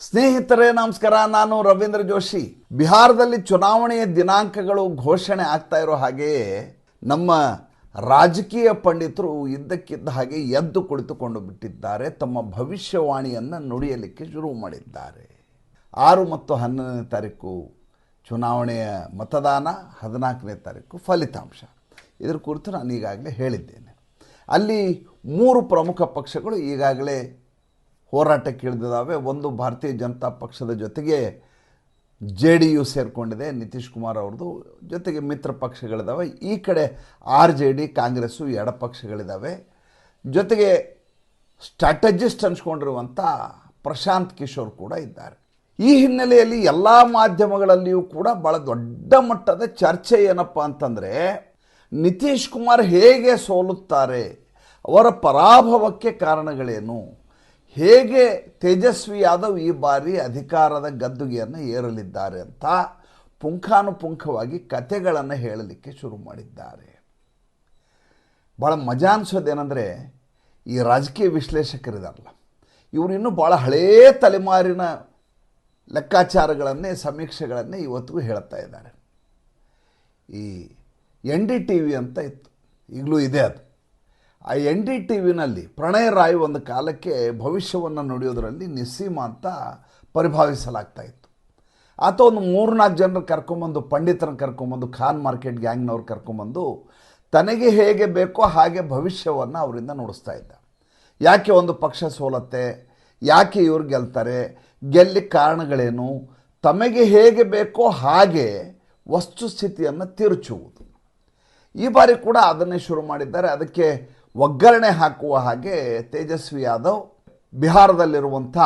ಸ್ನೇಹಿತರೇ ನಮಸ್ಕಾರ. ನಾನು ರವೀಂದ್ರ ಜೋಶಿ. ಬಿಹಾರದಲ್ಲಿ ಚುನಾವಣೆಯ ದಿನಾಂಕಗಳು ಘೋಷಣೆ ಆಗ್ತಾ ಇರೋ ಹಾಗೆಯೇ ನಮ್ಮ ರಾಜಕೀಯ ಪಂಡಿತರು ಇದ್ದಕ್ಕಿದ್ದ ಹಾಗೆ ಎದ್ದು ಕುಳಿತುಕೊಂಡು ಬಿಟ್ಟಿದ್ದಾರೆ. ತಮ್ಮ ಭವಿಷ್ಯವಾಣಿಯನ್ನು ನುಡಿಯಲಿಕ್ಕೆ ಶುರು ಮಾಡಿದ್ದಾರೆ. 6 ಮತ್ತು 11ನೇ ತಾರೀಕು ಚುನಾವಣೆಯ ಮತದಾನ, 14ನೇ ತಾರೀಕು ಫಲಿತಾಂಶ. ಇದರ ಕುರಿತು ನಾನು ಈಗಾಗಲೇ ಹೇಳಿದ್ದೇನೆ. ಅಲ್ಲಿ 3 ಪ್ರಮುಖ ಪಕ್ಷಗಳು ಈಗಾಗಲೇ ಹೋರಾಟಕ್ಕೆ ಇಳಿದಿದ್ದಾವೆ. ಒಂದು ಭಾರತೀಯ ಜನತಾ ಪಕ್ಷದ ಜೊತೆಗೆ JDU ಸೇರಿಕೊಂಡಿದೆ, ನಿತೀಶ್ ಕುಮಾರ್ ಅವ್ರದ್ದು. ಜೊತೆಗೆ ಮಿತ್ರ ಪಕ್ಷಗಳಿದ್ದಾವೆ. ಈ ಕಡೆ RJD ಕಾಂಗ್ರೆಸ್ಸು ಎಡ ಪಕ್ಷಗಳಿದ್ದಾವೆ. ಜೊತೆಗೆ ಸ್ಟ್ರಾಟಜಿಸ್ಟ್ ಅನ್ಸ್ಕೊಂಡಿರುವಂಥ ಪ್ರಶಾಂತ್ ಕಿಶೋರ್ ಕೂಡ ಇದ್ದಾರೆ. ಈ ಹಿನ್ನೆಲೆಯಲ್ಲಿ ಎಲ್ಲ ಮಾಧ್ಯಮಗಳಲ್ಲಿಯೂ ಕೂಡ ಭಾಳ ದೊಡ್ಡ ಮಟ್ಟದ ಚರ್ಚೆ ಏನಪ್ಪ ಅಂತಂದರೆ, ನಿತೀಶ್ ಕುಮಾರ್ ಹೇಗೆ ಸೋಲುತ್ತಾರೆ, ಅವರ ಪರಾಭವಕ್ಕೆ ಕಾರಣಗಳೇನು, ಹೇಗೆ ತೇಜಸ್ವಿ ಯಾದವ್ ಈ ಬಾರಿ ಅಧಿಕಾರದ ಗದ್ದುಗೆಯನ್ನು ಏರಲಿದ್ದಾರೆ ಅಂತ ಪುಂಖಾನುಪುಂಖವಾಗಿ ಕಥೆಗಳನ್ನು ಹೇಳಲಿಕ್ಕೆ ಶುರು ಮಾಡಿದ್ದಾರೆ. ಭಾಳ ಮಜಾ ಅನಿಸೋದೇನೆಂದರೆ, ಈ ರಾಜಕೀಯ ವಿಶ್ಲೇಷಕರಿದಾರಲ್ಲ, ಇವರು ಇನ್ನೂ ಭಾಳ ಹಳೆಯ ತಲೆಮಾರಿನ ಲೆಕ್ಕಾಚಾರಗಳನ್ನೇ, ಸಮೀಕ್ಷೆಗಳನ್ನೇ ಇವತ್ತಿಗೂ ಹೇಳ್ತಾ ಇದ್ದಾರೆ. ಈ NDTV ಅಂತ ಇತ್ತು, ಈಗಲೂ ಇದೆ ಅದು. ಆ NDTVನಲ್ಲಿ ಪ್ರಣಯ್ ರಾಯ್ ಒಂದು ಕಾಲಕ್ಕೆ ಭವಿಷ್ಯವನ್ನು ನುಡಿಯೋದರಲ್ಲಿ ನಿಸ್ಸೀಮ ಅಂತ ಪರಿಭಾವಿಸಲಾಗ್ತಾ ಇತ್ತು. ಆತ ಒಂದು 3-4 ಜನರು ಕರ್ಕೊಂಬಂದು, ಪಂಡಿತರನ್ನು ಕರ್ಕೊಂಬಂದು, ಖಾನ್ ಮಾರ್ಕೆಟ್ ಗ್ಯಾಂಗ್ನವ್ರು ಕರ್ಕೊಂಬಂದು ತನಗೆ ಹೇಗೆ ಬೇಕೋ ಹಾಗೆ ಭವಿಷ್ಯವನ್ನು ಅವರಿಂದ ನುಡಿಸ್ತಾ ಇದ್ದ. ಯಾಕೆ ಒಂದು ಪಕ್ಷ ಸೋಲತ್ತೆ, ಯಾಕೆ ಇವ್ರು ಗೆಲ್ತಾರೆ, ಗೆಲ್ಲಿಕ್ಕೆ ಕಾರಣಗಳೇನು, ತಮಗೆ ಹೇಗೆ ಬೇಕೋ ಹಾಗೆ ವಸ್ತುಸ್ಥಿತಿಯನ್ನು ತಿರುಚುವುದು. ಈ ಬಾರಿ ಕೂಡ ಅದನ್ನೇ ಶುರು ಮಾಡಿದ್ದಾರೆ. ಅದಕ್ಕೆ ಒಗ್ಗರಣೆ ಹಾಕುವ ಹಾಗೆ ತೇಜಸ್ವಿ ಯಾದವ್ ಬಿಹಾರದಲ್ಲಿರುವಂಥ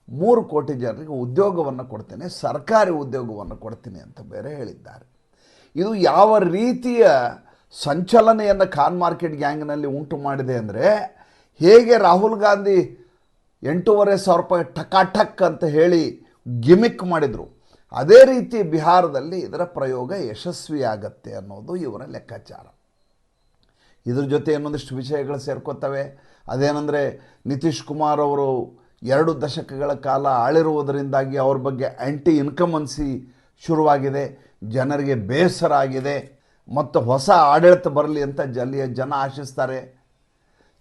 3 ಕೋಟಿ ಜನರಿಗೆ ಉದ್ಯೋಗವನ್ನು ಕೊಡ್ತೇನೆ, ಸರ್ಕಾರಿ ಉದ್ಯೋಗವನ್ನು ಕೊಡ್ತೀನಿ ಅಂತ ಬೇರೆ ಹೇಳಿದ್ದಾರೆ. ಇದು ಯಾವ ರೀತಿಯ ಸಂಚಲನೆಯನ್ನು ಖಾನ್ ಮಾರ್ಕೆಟ್ ಗ್ಯಾಂಗ್ನಲ್ಲಿ ಉಂಟು ಮಾಡಿದೆ ಅಂದರೆ, ಹೇಗೆ ರಾಹುಲ್ ಗಾಂಧಿ 8,500 ರೂಪಾಯಿ ಟಕ್ ಅಂತ ಹೇಳಿ ಗಿಮಿಕ್ ಮಾಡಿದರು, ಅದೇ ರೀತಿ ಬಿಹಾರದಲ್ಲಿ ಇದರ ಪ್ರಯೋಗ ಯಶಸ್ವಿಯಾಗತ್ತೆ ಅನ್ನೋದು ಇವರ ಲೆಕ್ಕಾಚಾರ. ಇದ್ರ ಜೊತೆ ಇನ್ನೊಂದಿಷ್ಟು ವಿಷಯಗಳು ಸೇರ್ಕೋತವೆ. ಅದೇನೆಂದರೆ, ನಿತೀಶ್ ಕುಮಾರ್ ಅವರು 2 ದಶಕಗಳ ಕಾಲ ಆಳಿರುವುದರಿಂದಾಗಿ ಅವ್ರ ಬಗ್ಗೆ ಆ್ಯಂಟಿ ಇನ್ಕಮನ್ಸಿ ಶುರುವಾಗಿದೆ, ಜನರಿಗೆ ಬೇಸರ ಆಗಿದೆ ಮತ್ತು ಹೊಸ ಆಡಳಿತ ಬರಲಿ ಅಂತ ಜನ ಆಶಿಸ್ತಾರೆ.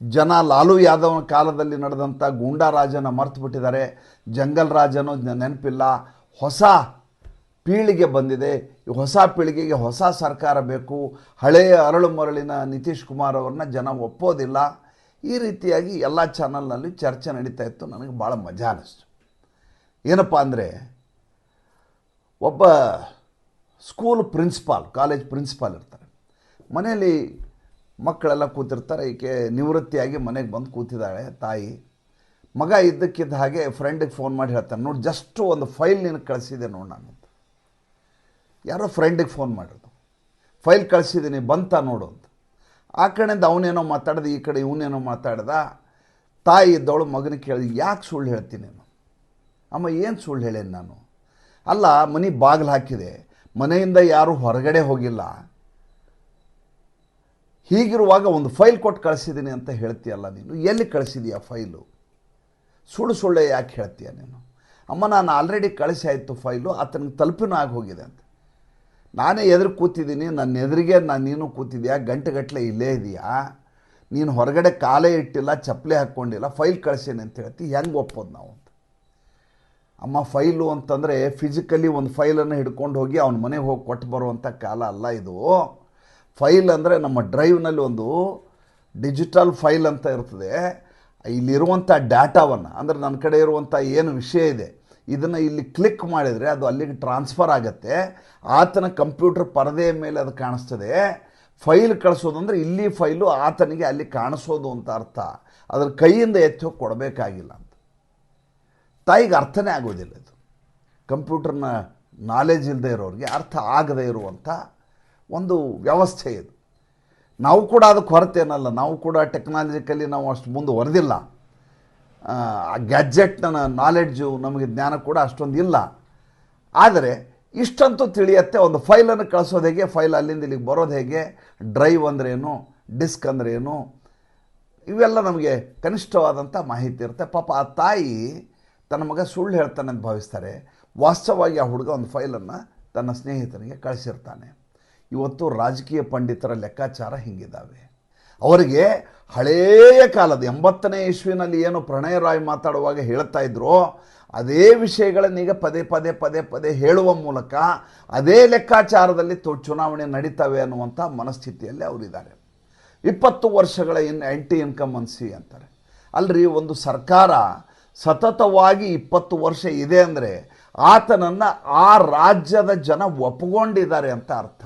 ಜನ ಲಾಲು ಯಾದವ್ನ ಕಾಲದಲ್ಲಿ ನಡೆದಂಥ ಗೂಂಡಾ ರಾಜನ ಮರ್ತು ಬಿಟ್ಟಿದ್ದಾರೆ, ಜಂಗಲ್ ರಾಜನೋ ನೆನಪಿಲ್ಲ. ಹೊಸ ಪೀಳಿಗೆ ಬಂದಿದೆ. ಈ ಹೊಸ ಪೀಳಿಗೆಗೆ ಹೊಸ ಸರ್ಕಾರ ಬೇಕು. ಹಳೆಯ ಅರಳು ಮರಳಿನ ನಿತೀಶ್ ಕುಮಾರ್ ಅವ್ರನ್ನ ಜನ ಒಪ್ಪೋದಿಲ್ಲ. ಈ ರೀತಿಯಾಗಿ ಎಲ್ಲ ಚಾನಲ್ನಲ್ಲಿ ಚರ್ಚೆ ನಡೀತಾ ಇತ್ತು. ನನಗೆ ಭಾಳ ಮಜಾ ಅನ್ನಿಸ್ತು. ಏನಪ್ಪ ಅಂದರೆ, ಒಬ್ಬ ಸ್ಕೂಲ್ ಪ್ರಿನ್ಸಿಪಾಲ್, ಕಾಲೇಜ್ ಪ್ರಿನ್ಸಿಪಾಲ್ ಇರ್ತಾರೆ. ಮನೆಯಲ್ಲಿ ಮಕ್ಕಳೆಲ್ಲ ಕೂತಿರ್ತಾರೆ. ಈಕೆ ನಿವೃತ್ತಿಯಾಗಿ ಮನೆಗೆ ಬಂದು ಕೂತಿದ್ದಾಳೆ ತಾಯಿ. ಮಗ ಇದ್ದಕ್ಕಿದ್ದ ಹಾಗೆ ಫ್ರೆಂಡಿಗೆ ಫೋನ್ ಮಾಡಿ ಹೇಳ್ತಾನೆ, ನೋಡಿ ಜಸ್ಟು ಒಂದು ಫೈಲ್ ನಿನಗೆ ಕಳಿಸಿದೆ ನೋಡಿ ನಾನು ಅಂತ. ಯಾರೋ ಫ್ರೆಂಡಿಗೆ ಫೋನ್ ಮಾಡಿರೋದು, ಫೈಲ್ ಕಳಿಸಿದ್ದೀನಿ ಬಂತ ನೋಡು ಅಂತ. ಆ ಕಡೆಯಿಂದ ಅವನೇನೋ ಮಾತಾಡ್ದೆ, ಈ ಕಡೆ ಇವನೇನೋ ಮಾತಾಡ್ದ. ತಾಯಿ ಇದ್ದವಳು ಮಗನಿಗೆ ಕೇಳಿದ, ಯಾಕೆ ಸುಳ್ಳು ಹೇಳ್ತೀನಿ ನಾನು? ಅಮ್ಮ ಏನು ಸುಳ್ಳು ಹೇಳೇನು ನಾನು? ಅಲ್ಲ, ಮನೆ ಬಾಗಿಲು ಹಾಕಿದೆ, ಮನೆಯಿಂದ ಯಾರೂ ಹೊರಗಡೆ ಹೋಗಿಲ್ಲ, ಹೀಗಿರುವಾಗ ಒಂದು ಫೈಲ್ ಕೊಟ್ಟು ಕಳಿಸಿದ್ದೀನಿ ಅಂತ ಹೇಳ್ತೀಯಲ್ಲ ನೀನು, ಎಲ್ಲಿ ಕಳಿಸಿದೀಯ ಫೈಲು? ಸುಳ್ಳೆ ಯಾಕೆ ಹೇಳ್ತೀಯ ನೀನು? ಅಮ್ಮ, ನಾನು ಆಲ್ರೆಡಿ ಕಳಿಸಿ ಆಯಿತು ಫೈಲು, ಆತನಿಗೆ ತಲುಪಿನೂ ಆಗಿ ಹೋಗಿದೆ ಅಂತ. ನಾನೇ ಎದುರು ಕೂತಿದ್ದೀನಿ, ನನ್ನ ಎದುರಿಗೆ ನೀನು ಕೂತಿದ್ಯಾ, ಗಂಟೆಗಟ್ಟಲೆ ಇಲ್ಲೇ ಇದೆಯಾ, ನೀನು ಹೊರಗಡೆ ಕಾಲೇ ಇಟ್ಟಿಲ್ಲ, ಚಪ್ಪಲೆ ಹಾಕ್ಕೊಂಡಿಲ್ಲ, ಫೈಲ್ ಕಳಿಸೇನೆ ಅಂತ ಹೇಳ್ತಿ, ಹೆಂಗೆ ಒಪ್ಪೋದು ನಾವು ಅಂತ. ಅಮ್ಮ, ಫೈಲು ಅಂತಂದರೆ ಫಿಸಿಕಲಿ ಒಂದು ಫೈಲನ್ನು ಹಿಡ್ಕೊಂಡು ಹೋಗಿ ಅವನ ಮನೆಗೆ ಹೋಗಿ ಕೊಟ್ಟು ಬರುವಂಥ ಕಾಲ ಅಲ್ಲ ಇದು. ಫೈಲ್ ಅಂದರೆ ನಮ್ಮ ಡ್ರೈವ್ನಲ್ಲಿ ಒಂದು ಡಿಜಿಟಲ್ ಫೈಲ್ ಅಂತ ಇರ್ತದೆ. ಇಲ್ಲಿರುವಂಥ ಡಾಟಾವನ್ನು, ಅಂದರೆ ನನ್ನ ಕಡೆ ಇರುವಂಥ ಏನು ವಿಷಯ ಇದೆ ಇದನ್ನು ಇಲ್ಲಿ ಕ್ಲಿಕ್ ಮಾಡಿದರೆ ಅದು ಅಲ್ಲಿಗೆ ಟ್ರಾನ್ಸ್ಫರ್ ಆಗುತ್ತೆ. ಆತನ ಕಂಪ್ಯೂಟರ್ ಪರದೆಯ ಮೇಲೆ ಅದು ಕಾಣಿಸ್ತದೆ. ಫೈಲ್ ಕಳಿಸೋದು ಅಂದರೆ ಇಲ್ಲಿ ಫೈಲು ಆತನಿಗೆ ಅಲ್ಲಿ ಕಾಣಿಸೋದು ಅಂತ ಅರ್ಥ. ಅದರ ಕೈಯಿಂದ ಎತ್ತಿ ಹೋಗಿ ಕೊಡಬೇಕಾಗಿಲ್ಲ ಅಂತ. ತಾಯಿಗೆ ಅರ್ಥನೇ ಆಗೋದಿಲ್ಲ. ಇದು ಕಂಪ್ಯೂಟರ್ನ ನಾಲೆಜ್ ಇಲ್ಲದೆ ಇರೋರಿಗೆ ಅರ್ಥ ಆಗದೇ ಇರುವಂಥ ಒಂದು ವ್ಯವಸ್ಥೆ ಇದು. ನಾವು ಕೂಡ ಅದಕ್ಕೆ ಹೊರತೇನಲ್ಲ, ನಾವು ಕೂಡ ಟೆಕ್ನಾಲಜಿಕಲಿ ನಾವು ಅಷ್ಟು ಮುಂದುವರೆದಿಲ್ಲ. ಆ ಗ್ಯಾಜೆಟ್ನ ನಾಲೆಡ್ಜು, ನಮಗೆ ಜ್ಞಾನ ಕೂಡ ಅಷ್ಟೊಂದು ಇಲ್ಲ. ಆದರೆ ಇಷ್ಟಂತೂ ತಿಳಿಯತ್ತೆ, ಒಂದು ಫೈಲನ್ನು ಕಳಿಸೋದು ಹೇಗೆ, ಫೈಲ್ ಅಲ್ಲಿಂದ ಇಲ್ಲಿಗೆ ಬರೋದು ಹೇಗೆ, ಡ್ರೈವ್ ಅಂದ್ರೇನು, ಡಿಸ್ಕ್ ಅಂದ್ರೇನು, ಇವೆಲ್ಲ ನಮಗೆ ಕನಿಷ್ಠವಾದಂಥ ಮಾಹಿತಿ ಇರುತ್ತೆ. ಪಾಪ ಆ ತಾಯಿ ತನ್ನ ಮಗ ಸುಳ್ಳು ಹೇಳ್ತಾನೆ ಅಂತ ಭಾವಿಸ್ತಾರೆ. ವಾಸ್ತವವಾಗಿ ಆ ಹುಡುಗ ಒಂದು ಫೈಲನ್ನು ತನ್ನ ಸ್ನೇಹಿತನಿಗೆ ಕಳಿಸಿರ್ತಾನೆ. ಇವತ್ತು ರಾಜಕೀಯ ಪಂಡಿತರ ಲೆಕ್ಕಾಚಾರ ಹಿಂಗಿದ್ದಾವೆ. ಅವರಿಗೆ ಹಳೆಯ ಕಾಲದ 80ನೇ ಇಸ್ವಿನಲ್ಲಿ ಏನು ಪ್ರಣಯ ರಾಯ್ ಮಾತಾಡುವಾಗ ಹೇಳ್ತಾ ಇದ್ರೋ ಅದೇ ವಿಷಯಗಳನ್ನೀಗ ಪದೇ ಹೇಳುವ ಮೂಲಕ ಅದೇ ಲೆಕ್ಕಾಚಾರದಲ್ಲಿ ಚುನಾವಣೆ ನಡೀತವೆ ಅನ್ನುವಂಥ ಮನಸ್ಥಿತಿಯಲ್ಲಿ ಅವರಿದ್ದಾರೆ. 20 ವರ್ಷಗಳ ಆ್ಯಂಟಿ ಇನ್ಕಂಬನ್ಸಿ ಅಂತಾರೆ. ಅಲ್ರಿ, ಒಂದು ಸರ್ಕಾರ ಸತತವಾಗಿ 20 ವರ್ಷ ಇದೆ ಅಂದರೆ ಆತನನ್ನು ಆ ರಾಜ್ಯದ ಜನ ಒಪ್ಪಿಕೊಂಡಿದ್ದಾರೆ ಅಂತ ಅರ್ಥ.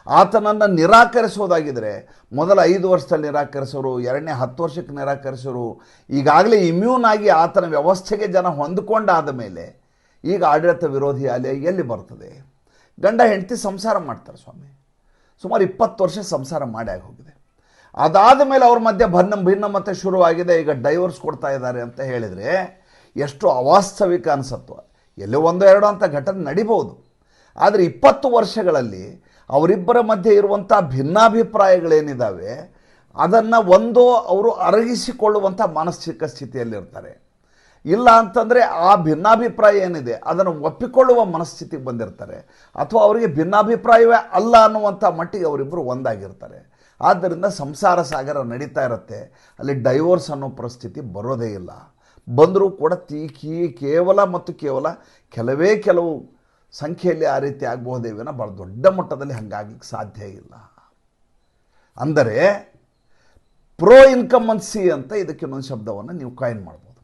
ಆತನನ್ನು ನಿರಾಕರಿಸೋದಾಗಿದ್ದರೆ ಮೊದಲ 5 ವರ್ಷದಲ್ಲಿ ನಿರಾಕರಿಸೋರು, ಎರಡನೇ 10 ವರ್ಷಕ್ಕೆ ನಿರಾಕರಿಸೋರು, ಈಗಾಗಲೇ ಇಮ್ಯೂನ್ ಆಗಿ ಆತನ ವ್ಯವಸ್ಥೆಗೆ ಜನ ಹೊಂದಿಕೊಂಡಾದ ಮೇಲೆ ಈಗ ಆಡಳಿತ ವಿರೋಧಿ ಅಲೆ ಎಲ್ಲಿ ಬರ್ತದೆ? ಗಂಡ ಹೆಂಡತಿ ಸಂಸಾರ ಮಾಡ್ತಾರೆ ಸ್ವಾಮಿ, ಸುಮಾರು 20 ವರ್ಷ ಸಂಸಾರ ಮಾಡಿ ಆಗಿ ಹೋಗಿದೆ. ಅದಾದ ಮೇಲೆ ಅವ್ರ ಮಧ್ಯೆ ಭಿನ್ನಮತ ಶುರುವಾಗಿದೆ, ಈಗ ಡೈವರ್ಸ್ ಕೊಡ್ತಾ ಇದ್ದಾರೆ ಅಂತ ಹೇಳಿದರೆ ಎಷ್ಟು ಅವಾಸ್ತವಿಕ ಅನಿಸತ್ವ. ಎಲ್ಲೋ 1-2 ಅಂತ ಘಟನೆ ನಡಿಬೋದು. ಆದರೆ 20 ವರ್ಷಗಳಲ್ಲಿ ಅವರಿಬ್ಬರ ಮಧ್ಯೆ ಇರುವಂಥ ಭಿನ್ನಾಭಿಪ್ರಾಯಗಳೇನಿದ್ದಾವೆ ಅದನ್ನು ಅವರು ಅರಗಿಸಿಕೊಳ್ಳುವಂಥ ಮಾನಸಿಕ ಸ್ಥಿತಿಯಲ್ಲಿರ್ತಾರೆ. ಇಲ್ಲ ಅಂತಂದರೆ ಆ ಭಿನ್ನಾಭಿಪ್ರಾಯ ಏನಿದೆ ಅದನ್ನು ಒಪ್ಪಿಕೊಳ್ಳುವ ಮನಸ್ಥಿತಿಗೆ ಬಂದಿರ್ತಾರೆ, ಅಥವಾ ಅವರಿಗೆ ಭಿನ್ನಾಭಿಪ್ರಾಯವೇ ಅಲ್ಲ ಅನ್ನುವಂಥ ಮಟ್ಟಿಗೆ ಅವರಿಬ್ಬರು ಒಂದಾಗಿರ್ತಾರೆ. ಆದ್ದರಿಂದ ಸಂಸಾರ ಸಾಗರ ನಡೀತಾ ಇರುತ್ತೆ, ಅಲ್ಲಿ ಡೈವೋರ್ಸ್ ಅನ್ನೋ ಪರಿಸ್ಥಿತಿ ಬರೋದೇ ಇಲ್ಲ. ಬಂದರೂ ಕೂಡ ಕೇವಲ ಕೆಲವು ಸಂಖ್ಯೆಯಲ್ಲಿ ಆ ರೀತಿ ಆಗಬಹುದೇ ವಿನ ಭಾಳ ದೊಡ್ಡ ಮಟ್ಟದಲ್ಲಿ ಹಂಗಾಗಲಿಕ್ಕೆ ಸಾಧ್ಯ ಇಲ್ಲ. ಅಂದರೆ ಪ್ರೋ ಇನ್ಕಂಬನ್ಸಿ ಅಂತ ಇದಕ್ಕೆ ಇನ್ನೊಂದು ಶಬ್ದವನ್ನು ನೀವು ಕಾಯಿನ್ ಮಾಡ್ಬೋದು.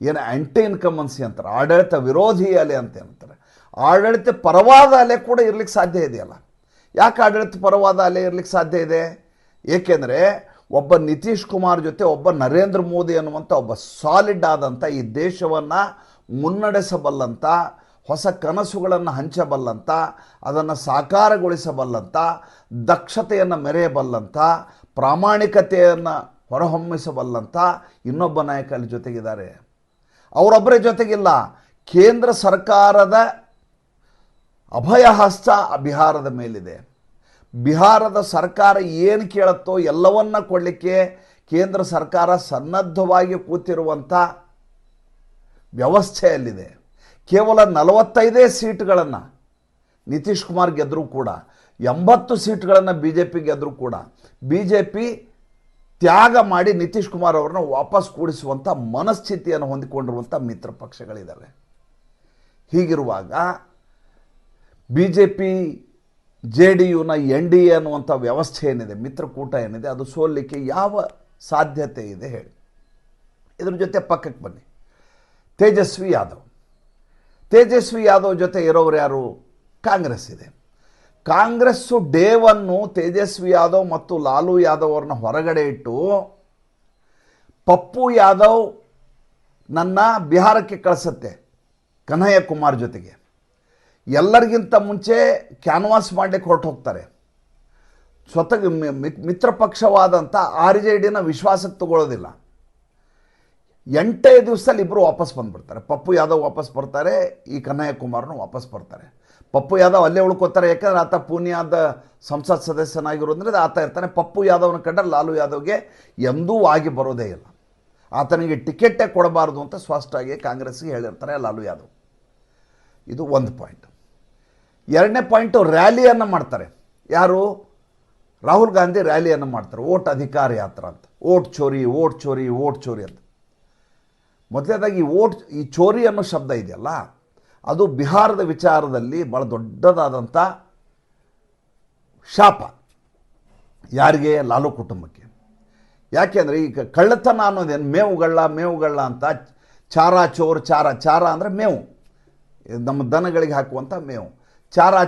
ಏನು ಆ್ಯಂಟಿ ಇನ್ಕಂಬನ್ಸಿ ಅಂತಾರೆ, ಆಡಳಿತ ವಿರೋಧಿ ಅಲೆ ಅಂತ ಅಂತಾರೆ. ಆಡಳಿತ ಪರವಾದ ಅಲೆ ಕೂಡ ಇರಲಿಕ್ಕೆ ಸಾಧ್ಯ ಇದೆಯಲ್ಲ. ಯಾಕೆ ಆಡಳಿತ ಪರವಾದ ಅಲೆ ಇರಲಿಕ್ಕೆ ಸಾಧ್ಯ ಇದೆ? ಏಕೆಂದರೆ ಒಬ್ಬ ನಿತೀಶ್ ಕುಮಾರ್ ಜೊತೆ ಒಬ್ಬ ನರೇಂದ್ರ ಮೋದಿ ಅನ್ನುವಂಥ ಒಬ್ಬ ಸಾಲಿಡ್ ಆದಂಥ ಈ ದೇಶವನ್ನು ಮುನ್ನಡೆಸಬಲ್ಲಂಥ, ಹೊಸ ಕನಸುಗಳನ್ನು ಹಂಚಬಲ್ಲಂಥ, ಅದನ್ನು ಸಾಕಾರಗೊಳಿಸಬಲ್ಲಂಥ, ದಕ್ಷತೆಯನ್ನು ಮೆರೆಯಬಲ್ಲಂಥ, ಪ್ರಾಮಾಣಿಕತೆಯನ್ನು ಹೊರಹೊಮ್ಮಿಸಬಲ್ಲಂಥ ಇನ್ನೊಬ್ಬ ನಾಯಕ ಅಲ್ಲಿ ಜೊತೆಗಿದ್ದಾರೆ. ಅವರೊಬ್ಬರೇ ಜೊತೆಗಿಲ್ಲ, ಕೇಂದ್ರ ಸರ್ಕಾರದ ಅಭಯಹಸ್ತ ಬಿಹಾರದ ಮೇಲಿದೆ. ಬಿಹಾರದ ಸರ್ಕಾರ ಏನು ಕೇಳುತ್ತೋ ಎಲ್ಲವನ್ನ ಕೊಡಲಿಕ್ಕೆ ಕೇಂದ್ರ ಸರ್ಕಾರ ಸನ್ನದ್ಧವಾಗಿ ಕೂತಿರುವಂಥ ವ್ಯವಸ್ಥೆಯಲ್ಲಿದೆ. ಕೇವಲ 45 ಸೀಟ್ಗಳನ್ನು ನಿತೀಶ್ ಕುಮಾರ್ ಗೆದ್ದರೂ ಕೂಡ, 80 ಸೀಟ್ಗಳನ್ನು BJP ಗೆದ್ದರೂ ಕೂಡ BJP ತ್ಯಾಗ ಮಾಡಿ ನಿತೀಶ್ ಕುಮಾರ್ ಅವರನ್ನು ವಾಪಸ್ ಕೂಡಿಸುವಂಥ ಮನಸ್ಥಿತಿಯನ್ನು ಹೊಂದಿಕೊಂಡಿರುವಂಥ ಮಿತ್ರ ಪಕ್ಷಗಳಿದ್ದಾವೆ. ಹೀಗಿರುವಾಗ BJP JDUನ NDA ಅನ್ನುವಂಥ ವ್ಯವಸ್ಥೆ ಏನಿದೆ, ಮಿತ್ರಕೂಟ ಏನಿದೆ, ಅದು ಸೋಲಿಕ್ಕೆ ಯಾವ ಸಾಧ್ಯತೆ ಇದೆ ಹೇಳಿ? ಇದ್ರ ಜೊತೆ ಪಕ್ಕಕ್ಕೆ ಬನ್ನಿ, ತೇಜಸ್ವಿ ಯಾದವ್ ಜೊತೆ ಇರೋರು ಯಾರು? ಕಾಂಗ್ರೆಸ್ ಇದೆ. ಕಾಂಗ್ರೆಸ್ಸು ಡೇವನ್ನು ತೇಜಸ್ವಿ ಯಾದವ್ ಮತ್ತು ಲಾಲು ಯಾದವ್ ಅವ್ರನ್ನ ಹೊರಗಡೆ ಇಟ್ಟು ಪಪ್ಪು ಯಾದವ್ ನನ್ನ ಬಿಹಾರಕ್ಕೆ ಕಳಿಸುತ್ತೆ ಕನ್ಹಯ್ಯ ಕುಮಾರ್ ಜೊತೆಗೆ. ಎಲ್ಲರಿಗಿಂತ ಮುಂಚೆ ಕ್ಯಾನ್ವಾಸ್ ಮಾಡಲಿಕ್ಕೆ ಹೊರಟು ಹೋಗ್ತಾರೆ. ಸ್ವತಃ ಮಿತ್ರಪಕ್ಷವಾದಂಥ RJDನ ವಿಶ್ವಾಸಕ್ಕೆ ತಗೊಳ್ಳೋದಿಲ್ಲ. 8 ದಿವಸದಲ್ಲಿ ಇಬ್ಬರು ವಾಪಸ್ ಬಂದುಬಿಡ್ತಾರೆ. ಪಪ್ಪು ಯಾದವ್ ವಾಪಸ್ ಬರ್ತಾರೆ, ಈ ಕನ್ಹಯ್ಯ ಕುಮಾರ್ನು ವಾಪಸ್ ಬರ್ತಾರೆ. ಪಪ್ಪು ಯಾದವ್ ಅಲ್ಲೇ ಉಳ್ಕೋತಾರೆ, ಯಾಕಂದರೆ ಆತ ಪೂರ್ಣಿಯಾದ ಸಂಸತ್ ಸದಸ್ಯನಾಗಿರೋದ್ರಿಂದ ಆತ ಇರ್ತಾನೆ. ಪಪ್ಪು ಯಾದವ್ನ ಕಂಡ್ರೆ ಲಾಲು ಯಾದವ್ಗೆ ಎಂದೂ ಆಗಿ ಬರೋದೇ ಇಲ್ಲ. ಆತನಿಗೆ ಟಿಕೆಟೇ ಕೊಡಬಾರ್ದು ಅಂತ ಸ್ಪಷ್ಟವಾಗಿ ಕಾಂಗ್ರೆಸ್ಗೆ ಹೇಳಿರ್ತಾರೆ ಲಾಲು ಯಾದವ್. ಇದು ಒಂದು ಪಾಯಿಂಟ್. ಎರಡನೇ ಪಾಯಿಂಟು, ರ್ಯಾಲಿಯನ್ನು ಮಾಡ್ತಾರೆ. ಯಾರು? ರಾಹುಲ್ ಗಾಂಧಿ ರ್ಯಾಲಿಯನ್ನು ಮಾಡ್ತಾರೆ, ಓಟ್ ಅಧಿಕಾರ ಯಾತ್ರಾ ಅಂತ. ಓಟ್ ಚೋರಿ ಅಂತ. ಮೊದಲನೇದಾಗಿ ಈ ಚೋರಿ ಅನ್ನೋ ಶಬ್ದ ಇದೆಯಲ್ಲ, ಅದು ಬಿಹಾರದ ವಿಚಾರದಲ್ಲಿ ಭಾಳ ದೊಡ್ಡದಾದಂಥ ಶಾಪ. ಯಾರಿಗೆ? ಲಾಲು ಕುಟುಂಬಕ್ಕೆ. ಯಾಕೆಂದರೆ ಈಗ ಕಳ್ಳತನ ಅನ್ನೋದೇನು ಮೇವುಗಳ್ಳ ಅಂತ, ಚಾರ ಅಂದರೆ ಮೇವು, ನಮ್ಮ ದನಗಳಿಗೆ ಹಾಕುವಂಥ ಮೇವು. ಚಾರಾ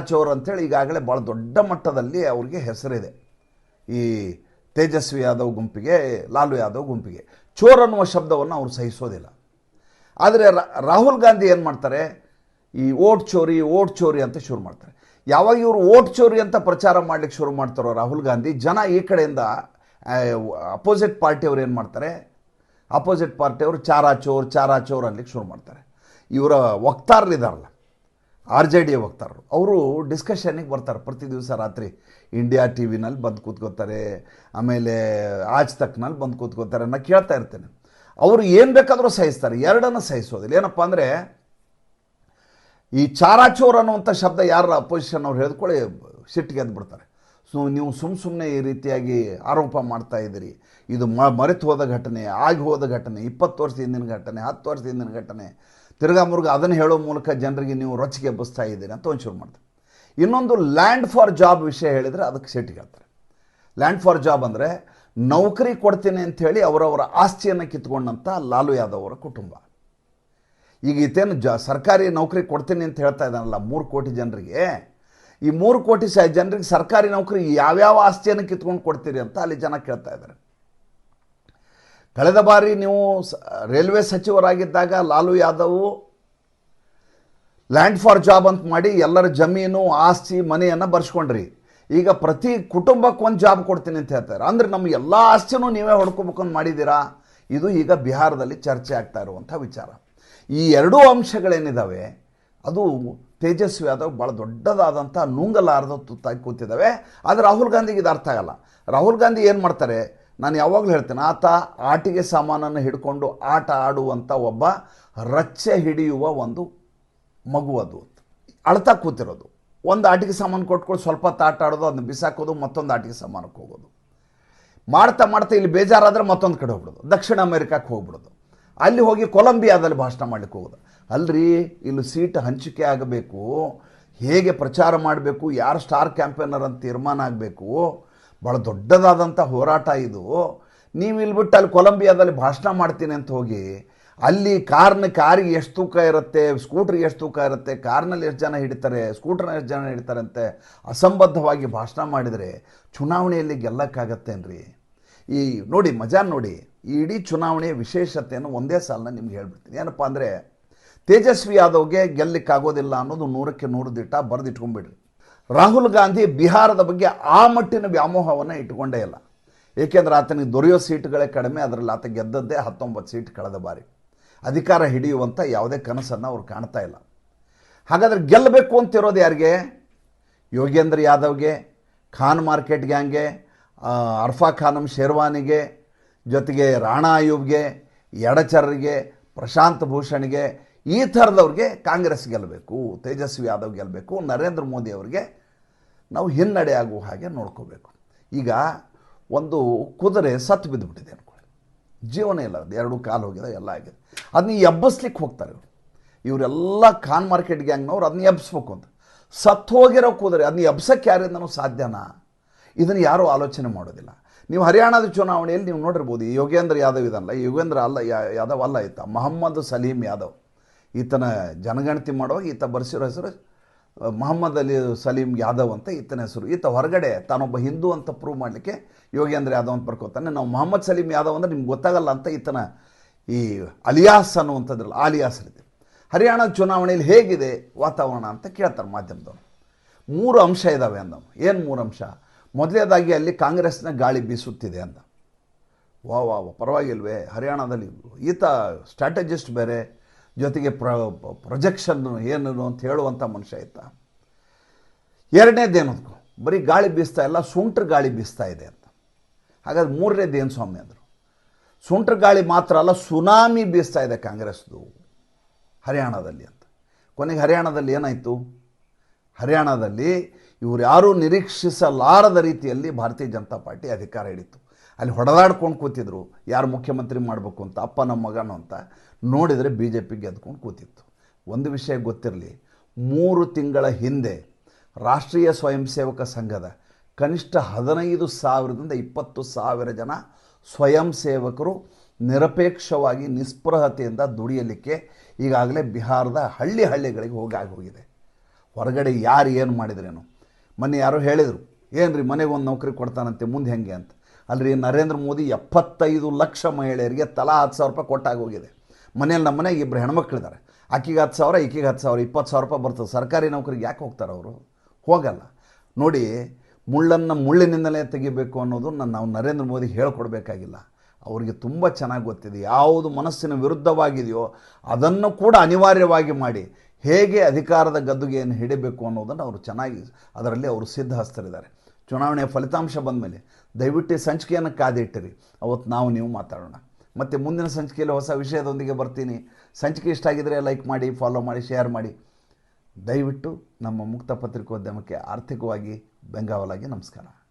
ಚೋರ್ ಅಂಥೇಳಿ ಈಗಾಗಲೇ ಭಾಳ ದೊಡ್ಡ ಮಟ್ಟದಲ್ಲಿ ಅವ್ರಿಗೆ ಹೆಸರಿದೆ, ಈ ತೇಜಸ್ವಿ ಯಾದವ್ ಗುಂಪಿಗೆ, ಲಾಲು ಯಾದವ್ ಗುಂಪಿಗೆ. ಚೋರ್ ಅನ್ನುವ ಶಬ್ದವನ್ನು ಅವರು ಸಹಿಸೋದಿಲ್ಲ. ಆದರೆ ರಾಹುಲ್ ಗಾಂಧಿ ಏನು ಮಾಡ್ತಾರೆ? ಈ ಓಟ್ ಚೋರಿ ಅಂತ ಶುರು ಮಾಡ್ತಾರೆ. ಯಾವಾಗ ಇವರು ಓಟ್ ಚೋರಿ ಅಂತ ಪ್ರಚಾರ ಮಾಡಲಿಕ್ಕೆ ಶುರು ಮಾಡ್ತಾರೋ ರಾಹುಲ್ ಗಾಂಧಿ, ಜನ ಈ ಕಡೆಯಿಂದ ಅಪೋಸಿಟ್ ಪಾರ್ಟಿಯವ್ರು ಏನು ಮಾಡ್ತಾರೆ? ಅಪೋಸಿಟ್ ಪಾರ್ಟಿಯವರು ಚಾರಾ ಚೋರ್ ಅನ್ಲಿಕ್ಕೆ ಶುರು ಮಾಡ್ತಾರೆ. ಇವರ ವಕ್ತಾರರಿದ್ದಾರಲ್ಲ, RJD ವಕ್ತಾರರು, ಅವರು ಡಿಸ್ಕಷನ್ನಿಗೆ ಬರ್ತಾರೆ ಪ್ರತಿ ದಿವಸ ರಾತ್ರಿ. ಇಂಡಿಯಾ TVನಲ್ಲಿ ಬಂದು ಕೂತ್ಕೋತಾರೆ, ಆಮೇಲೆ ಆಜ್ ತಕ್ನಲ್ಲಿ ಬಂದು ಕೂತ್ಕೋತಾರೆ. ನಾನು ಕೇಳ್ತಾ ಇರ್ತೇನೆ, ಅವರು ಏನು ಬೇಕಾದರೂ ಸಹಿಸ್ತಾರೆ, ಎರಡನ್ನು ಸಹಿಸೋದಿಲ್ಲ. ಏನಪ್ಪ ಅಂದರೆ ಈ ಚಾರಾಚೋರ್ ಅನ್ನುವಂಥ ಶಬ್ದ ಯಾರ ಅಪೋಸಿಷನ್ ಅವ್ರು ಹೇಳಿದ್ಕೊಳ್ಳಿ ಸಿಟ್ಟಿಗೆ ಎದ್ಬಿಡ್ತಾರೆ. ನೀವು ಸುಮ್ಮನೆ ಈ ರೀತಿಯಾಗಿ ಆರೋಪ ಮಾಡ್ತಾ ಇದ್ದೀರಿ, ಇದು ಮರೆತು ಹೋದ ಘಟನೆ, ಆಗಿ ಹೋದ ಘಟನೆ, 20 ವರ್ಷದ ಹಿಂದಿನ ಘಟನೆ, 10 ವರ್ಷದ ಹಿಂದಿನ ಘಟನೆ, ತಿರ್ಗಾ ಮುರುಗ ಅದನ್ನು ಹೇಳೋ ಮೂಲಕ ಜನರಿಗೆ ನೀವು ರೊಚ್ಚಿಗೆ ಎಬ್ಬಿಸ್ತಾ ಇದ್ದೀರಿ ಅಂತ ಒಂಚೂರು ಮಾಡ್ತಾರೆ. ಇನ್ನೊಂದು ಲ್ಯಾಂಡ್ ಫಾರ್ ಜಾಬ್ ವಿಷಯ ಹೇಳಿದರೆ ಅದಕ್ಕೆ ಸಿಟ್ಟಿಗೆ ಹೇಳ್ತಾರೆ. ಲ್ಯಾಂಡ್ ಫಾರ್ ಜಾಬ್ ಅಂದರೆ ನೌಕರಿ ಕೊಡ್ತೀನಿ ಅಂಥೇಳಿ ಅವರವರ ಆಸ್ತಿಯನ್ನು ಕಿತ್ಕೊಂಡಂಥ ಲಾಲು ಯಾದವ್ ಅವರ ಕುಟುಂಬ. ಈಗ ಈತೇನು ಸರ್ಕಾರಿ ನೌಕರಿ ಕೊಡ್ತೀನಿ ಅಂತ ಹೇಳ್ತಾ ಇದ್ದಾನಲ್ಲ 3 ಕೋಟಿ ಜನರಿಗೆ, ಈ 3 ಕೋಟಿ ಜನರಿಗೆ ಸರ್ಕಾರಿ ನೌಕರಿ ಯಾವ್ಯಾವ ಆಸ್ತಿಯನ್ನು ಕಿತ್ಕೊಂಡು ಕೊಡ್ತೀರಿ ಅಂತ ಅಲ್ಲಿ ಜನ ಕೇಳ್ತಾ ಇದ್ದಾರೆ. ಕಳೆದ ಬಾರಿ ನೀವು ರೈಲ್ವೆ ಸಚಿವರಾಗಿದ್ದಾಗ Lalu Yadav land for job ಅಂತ ಮಾಡಿ ಎಲ್ಲರ ಜಮೀನು ಆಸ್ತಿ ಮನೆಯನ್ನು ಬರ್ಸ್ಕೊಂಡ್ರಿ. ಈಗ ಪ್ರತಿ ಕುಟುಂಬಕ್ಕೆ ಒಂದು ಜಾಬ್ ಕೊಡ್ತೀನಿ ಅಂತ ಹೇಳ್ತಾರೆ. ಅಂದರೆ ನಮ್ಮ ಎಲ್ಲ ಆಸ್ತಿನೂ ನೀವೇ ಹೊಡ್ಕೋಬೇಕಂತ ಮಾಡಿದ್ದೀರಾ. ಇದು ಈಗ ಬಿಹಾರದಲ್ಲಿ ಚರ್ಚೆ ಆಗ್ತಾ ಇರುವಂಥ ವಿಚಾರ. ಈ ಎರಡೂ ಅಂಶಗಳೇನಿದ್ದಾವೆ ಅದು ತೇಜಸ್ವಿ ಯಾದವ್ ಭಾಳ ದೊಡ್ಡದಾದಂಥ ನುಂಗಲಾರದ ತುತ್ತಾಗಿ ಕೂತಿದ್ದಾವೆ. ಆದರೆ ರಾಹುಲ್ ಗಾಂಧಿಗೆ ಇದು ಅರ್ಥ ಆಗಲ್ಲ. ರಾಹುಲ್ ಗಾಂಧಿ ಏನು ಮಾಡ್ತಾರೆ, ನಾನು ಯಾವಾಗಲೂ ಹೇಳ್ತೇನೆ, ಆತ ಆಟಿಕೆ ಸಾಮಾನನ್ನು ಹಿಡ್ಕೊಂಡು ಆಟ ಆಡುವಂಥ ಒಬ್ಬ ರಚ್ಚೆ ಹಿಡಿಯುವ ಒಂದು ಮಗು. ಅದು ಅಳ್ತಾ ಕೂತಿರೋದು. ಒಂದು ಆಟಿಕೆ ಸಾಮಾನು ಕೊಟ್ಕೊಂಡು ಸ್ವಲ್ಪ ಆಟ ಆಡೋದು, ಅದನ್ನ ಬಿಸಾಕೋದು, ಮತ್ತೊಂದು ಆಟಿಕೆ ಸಾಮಾನಕ್ಕೆ ಹೋಗೋದು. ಮಾಡ್ತಾ ಮಾಡ್ತಾ ಇಲ್ಲಿ ಬೇಜಾರಾದರೆ ಮತ್ತೊಂದು ಕಡೆ ಹೋಗ್ಬಿಡೋದು, ದಕ್ಷಿಣ ಅಮೆರಿಕಕ್ಕೆ ಹೋಗ್ಬಿಡೋದು, ಅಲ್ಲಿ ಹೋಗಿ ಕೊಲಂಬಿಯಾದಲ್ಲಿ ಭಾಷಣ ಮಾಡಲಿಕ್ಕೆ ಹೋಗೋದು. ಅಲ್ರಿ, ಇಲ್ಲಿ ಸೀಟ್ ಹಂಚಿಕೆ ಆಗಬೇಕು, ಹೇಗೆ ಪ್ರಚಾರ ಮಾಡಬೇಕು, ಯಾರು ಸ್ಟಾರ್ ಕ್ಯಾಂಪೇನರ್ ಅಂತ ತೀರ್ಮಾನ ಆಗಬೇಕು, ಭಾಳ ದೊಡ್ಡದಾದಂಥ ಹೋರಾಟ ಇದು. ನೀವು ಇಲ್ಲಿ ಬಿಟ್ಟು ಅಲ್ಲಿ ಕೊಲಂಬಿಯಾದಲ್ಲಿ ಭಾಷಣ ಮಾಡ್ತೀನಿ ಅಂತ ಹೋಗಿ ಅಲ್ಲಿ ಕಾರಿಗೆ ಎಷ್ಟು ತೂಕ ಇರುತ್ತೆ, ಸ್ಕೂಟ್ರಿಗೆ ಎಷ್ಟು ತೂಕ ಇರುತ್ತೆ, ಕಾರ್ನಲ್ಲಿ ಎಷ್ಟು ಜನ ಹಿಡಿತಾರೆ, ಸ್ಕೂಟ್ರನ್ನ ಎಷ್ಟು ಜನ ಹಿಡಿತಾರೆ ಅಂತ ಅಸಂಬದ್ಧವಾಗಿ ಭಾಷಣ ಮಾಡಿದರೆ ಚುನಾವಣೆಯಲ್ಲಿ ಗೆಲ್ಲಕ್ಕಾಗತ್ತೇನ್ರಿ? ಈ ನೋಡಿ ಮಜಾ ನೋಡಿ, ಈ ಇಡೀ ಚುನಾವಣೆಯ ವಿಶೇಷತೆಯನ್ನು ಒಂದೇ ಸಾಲನ್ನ ನಿಮ್ಗೆ ಹೇಳ್ಬಿಡ್ತೀನಿ. ಏನಪ್ಪ ಅಂದರೆ ತೇಜಸ್ವಿ ಯಾದವ್ಗೆ ಗೆಲ್ಲಕ್ಕಾಗೋದಿಲ್ಲ ಅನ್ನೋದು 100ಕ್ಕೆ 100 ದಿಟ್ಟ ಬರೆದಿಟ್ಕೊಂಡ್ಬಿಡ್ರಿ. ರಾಹುಲ್ ಗಾಂಧಿ ಬಿಹಾರದ ಬಗ್ಗೆ ಆ ಮಟ್ಟಿನ ವ್ಯಾಮೋಹವನ್ನು ಇಟ್ಕೊಂಡೇ ಇಲ್ಲ. ಏಕೆಂದರೆ ಆತನಿಗೆ ದೊರೆಯೋ ಸೀಟ್ಗಳೇ ಕಡಿಮೆ, ಅದರಲ್ಲಿ ಆತ ಗೆದ್ದದ್ದೇ 19 ಸೀಟ್ ಕಳೆದ ಬಾರಿ. ಅಧಿಕಾರ ಹಿಡಿಯುವಂಥ ಯಾವುದೇ ಕನಸನ್ನು ಅವ್ರು ಕಾಣ್ತಾ ಇಲ್ಲ. ಹಾಗಾದರೆ ಗೆಲ್ಲಬೇಕು ಅಂತಿರೋದು ಯಾರಿಗೆ? ಯೋಗೇಂದ್ರ ಯಾದವ್ಗೆ, ಖಾನ್ ಮಾರ್ಕೆಟ್ ಗ್ಯಾಂಗ್ಗೆ, ಅರ್ಫಾ ಖಾನಮ್ ಶೇರ್ವಾನಿಗೆ, ಜೊತೆಗೆ ರಾಣಾ ಅಯೂಬ್ಗೆ, ಎಡಚರರಿಗೆ, ಪ್ರಶಾಂತ್ ಭೂಷಣ್ಗೆ, ಈ ಥರದವ್ರಿಗೆ ಕಾಂಗ್ರೆಸ್ ಗೆಲ್ಲಬೇಕು, ತೇಜಸ್ವಿ ಯಾದವ್ ಗೆಲ್ಲಬೇಕು, ನರೇಂದ್ರ ಮೋದಿ ಅವರಿಗೆ ನಾವು ಹಿನ್ನಡೆ ಆಗುವ ಹಾಗೆ ನೋಡ್ಕೋಬೇಕು. ಈಗ ಒಂದು ಕುದುರೆ ಸತ್ತು ಬಿದ್ದುಬಿಟ್ಟಿದೆ ಅನ್ಕೊಳ್ಳಿ, ಜೀವನ ಇಲ್ಲ, ಅದು 2 ಕಾಲು ಹೋಗಿದೆ, ಎಲ್ಲ ಆಗಿದೆ. ಅದನ್ನ ಎಬ್ಬಸ್ಲಿಕ್ಕೆ ಹೋಗ್ತಾರೆ ಇವರೆಲ್ಲ ಖಾನ್ ಮಾರ್ಕೆಟ್ ಗ್ಯಾಂಗ್ನವ್ರು. ಅದನ್ನ ಎಬ್ಸ್ಬೇಕು ಅಂತ ಸತ್ತು ಹೋಗಿರೋ ಕುದುರೆ ಅದನ್ನ ಎಬ್ಸಕ್ಕೆ ಯಾರಿಂದನೂ ಸಾಧ್ಯನಾ? ಇದನ್ನು ಯಾರೂ ಆಲೋಚನೆ ಮಾಡೋದಿಲ್ಲ. ನೀವು ಹರಿಯಾಣದ ಚುನಾವಣೆಯಲ್ಲಿ ನೀವು ನೋಡಿರ್ಬೋದು, ಯೋಗೇಂದ್ರ ಯಾದವ್ ಇದಲ್ಲ, ಯೋಗೇಂದ್ರ ಯಾದವ್ ಅಲ್ಲ, ಈತ ಮೊಹಮ್ಮದ್ ಸಲೀಂ ಯಾದವ್. ಈತನ ಜನಗಣತಿ ಮಾಡುವಾಗ ಈತ ಬರೆಸಿರೋ ಹೆಸರು ಮೊಹಮ್ಮದ್ ಸಲೀಂ ಯಾದವ್ ಅಂತ ಈತನ ಹೆಸರು. ಈತ ಹೊರಗಡೆ ತಾನೊಬ್ಬ ಹಿಂದೂ ಅಂತ ಪ್ರೂವ್ ಮಾಡಲಿಕ್ಕೆ ಯೋಗೇಂದ್ರ ಯಾದವ್ ಅಂತ ಬರ್ಕೋತಾನೆ. ನಾವು ಮೊಹಮ್ಮದ್ ಸಲೀಂ ಯಾದವ್ ಅಂದರೆ ನಿಮ್ಗೆ ಗೊತ್ತಾಗಲ್ಲ ಅಂತ ಈತನ ಈ ಅಲಿಯಾಸ್ ಅನ್ನುವಂಥದ್ರಲ್ಲ, ಆಲಿಯಾಸ್ ಇದೆ. ಹರಿಯಾಣದ ಚುನಾವಣೆಯಲ್ಲಿ ಹೇಗಿದೆ ವಾತಾವರಣ ಅಂತ ಕೇಳ್ತಾರೆ ಮಾಧ್ಯಮದವರು. 3 ಅಂಶ ಇದ್ದಾವೆ ಅಂದವು. ಏನು 3 ಅಂಶ? ಮೊದಲನೇದಾಗಿ ಅಲ್ಲಿ ಕಾಂಗ್ರೆಸ್ನ ಗಾಳಿ ಬೀಸುತ್ತಿದೆ ಅಂದ. ವಾ ಪರವಾಗಿಲ್ವೇ, ಹರಿಯಾಣದಲ್ಲಿ ಈತ ಸ್ಟ್ರಾಟಜಿಸ್ಟ್ ಬೇರೆ, ಜೊತೆಗೆ ಪ್ರೊಜೆಕ್ಷನ್ ಏನು ಅಂತ ಹೇಳುವಂಥ ಮನುಷ್ಯ ಇತ್ತ. ಎರಡನೇದೇನು, ಬರೀ ಗಾಳಿ ಬೀಸ್ತಾ ಇಲ್ಲ, ಸುಂಟ್ರ ಗಾಳಿ ಬೀಸ್ತಾ ಇದೆ ಅಂತ. ಹಾಗಾದ್ರೆ 3ನೇದೇನು ಸ್ವಾಮಿ ಅಂದರು? ಸುಂಟ್ರ ಗಾಳಿ ಮಾತ್ರ ಅಲ್ಲ, ಸುನಾಮಿ ಬೀಸ್ತಾ ಇದೆ ಕಾಂಗ್ರೆಸ್ದು ಹರಿಯಾಣದಲ್ಲಿ ಅಂತ. ಕೊನೆಗೆ ಹರಿಯಾಣದಲ್ಲಿ ಏನಾಯಿತು? ಹರಿಯಾಣದಲ್ಲಿ ಇವರು ಯಾರೂ ನಿರೀಕ್ಷಿಸಲಾರದ ರೀತಿಯಲ್ಲಿ ಭಾರತೀಯ ಜನತಾ ಪಾರ್ಟಿ ಅಧಿಕಾರ ಹಿಡಿತು. ಅಲ್ಲಿ ಹೊಡೆದಾಡ್ಕೊಂಡು ಕೂತಿದ್ರು, ಯಾರು ಮುಖ್ಯಮಂತ್ರಿ ಮಾಡಬೇಕು ಅಂತ, ಅಪ್ಪ ನಮ್ಮ ಮಗನು ಅಂತ. ನೋಡಿದರೆ ಬಿ ಜೆ ಪಿ ಗೆದ್ಕೊಂಡು ಕೂತಿತ್ತು. ಒಂದು ವಿಷಯ ಗೊತ್ತಿರಲಿ, 3 ತಿಂಗಳ ಹಿಂದೆ ರಾಷ್ಟ್ರೀಯ ಸ್ವಯಂ ಸೇವಕ ಸಂಘದ ಕನಿಷ್ಠ 15,000ದಿಂದ 20,000 ಜನ ಸ್ವಯಂ ಸೇವಕರು ನಿರಪೇಕ್ಷವಾಗಿ ನಿಸ್ಪೃಹತೆಯಿಂದ ದುಡಿಯಲಿಕ್ಕೆ ಈಗಾಗಲೇ ಬಿಹಾರದ ಹಳ್ಳಿಗಳಿಗೆ ಹೋಗಿದೆ. ಹೊರಗಡೆ ಯಾರು ಏನು ಮಾಡಿದ್ರೇನು? ಮೊನ್ನೆ ಯಾರೋ ಹೇಳಿದರು, ಏನು ರೀ ಮನೆಗೆ ಒಂದು ನೌಕರಿ ಕೊಡ್ತಾನಂತೆ, ಮುಂದೆ ಹೆಂಗೆ ಅಂತ. ಅಲ್ರಿ, ನರೇಂದ್ರ ಮೋದಿ 75 ಲಕ್ಷ ಮಹಿಳೆಯರಿಗೆ ತಲಾ 10,000 ರೂಪಾಯಿ ಕೊಟ್ಟಾಗೋಗಿದೆ. ಮನೇಲಿ ನಮ್ಮ ಮನೆಗೆ 2 ಹೆಣ್ಮಕ್ಳಿದ್ದಾರೆ, ಆಕಿಗೆ 10,000, ಈಕಿಗೆ 10,000, 20,000 ರೂಪಾಯಿ ಬರ್ತದೆ. ಸರ್ಕಾರಿ ನೌಕರಿಗೆ ಯಾಕೆ ಹೋಗ್ತಾರೆ ಅವರು? ಹೋಗಲ್ಲ. ನೋಡಿ, ಮುಳ್ಳನ್ನು ಮುಳ್ಳಿನಿಂದಲೇ ತೆಗಿಬೇಕು ಅನ್ನೋದು ನಾವು ನರೇಂದ್ರ ಮೋದಿ ಹೇಳ್ಕೊಡ್ಬೇಕಾಗಿಲ್ಲ. ಅವರಿಗೆ ತುಂಬ ಚೆನ್ನಾಗಿ ಗೊತ್ತಿದೆ, ಯಾವುದು ಮನಸ್ಸಿನ ವಿರುದ್ಧವಾಗಿದೆಯೋ ಅದನ್ನು ಕೂಡ ಅನಿವಾರ್ಯವಾಗಿ ಮಾಡಿ ಹೇಗೆ ಅಧಿಕಾರದ ಗದ್ದುಗೆಯನ್ನು ಹಿಡಿಬೇಕು ಅನ್ನೋದನ್ನು ಅವರು ಚೆನ್ನಾಗಿ ಅದರಲ್ಲಿ ಅವರು ಸಿದ್ಧಹಸ್ತರಿದ್ದಾರೆ. ಚುನಾವಣೆಯ ಫಲಿತಾಂಶ ಬಂದ ಮೇಲೆ ದಯವಿಟ್ಟು ಸಂಚಿಕೆಯನ್ನು ಕಾದಿಟ್ಟಿರಿ, ಅವತ್ತು ನಾವು ನೀವು ಮಾತಾಡೋಣ. ಮತ್ತು ಮುಂದಿನ ಸಂಚಿಕೆಯಲ್ಲಿ ಹೊಸ ವಿಷಯದೊಂದಿಗೆ ಬರ್ತೀನಿ. ಸಂಚಿಕೆ ಇಷ್ಟ ಆಗಿದರೆ ಲೈಕ್ ಮಾಡಿ, ಫಾಲೋ ಮಾಡಿ, ಶೇರ್ ಮಾಡಿ. ದಯವಿಟ್ಟು ನಮ್ಮ ಮುಕ್ತ ಪತ್ರಿಕೋದ್ಯಮಕ್ಕೆ ಆರ್ಥಿಕವಾಗಿ ಬೆಂಗಾವಲಾಗಿ ನಮಸ್ಕಾರ.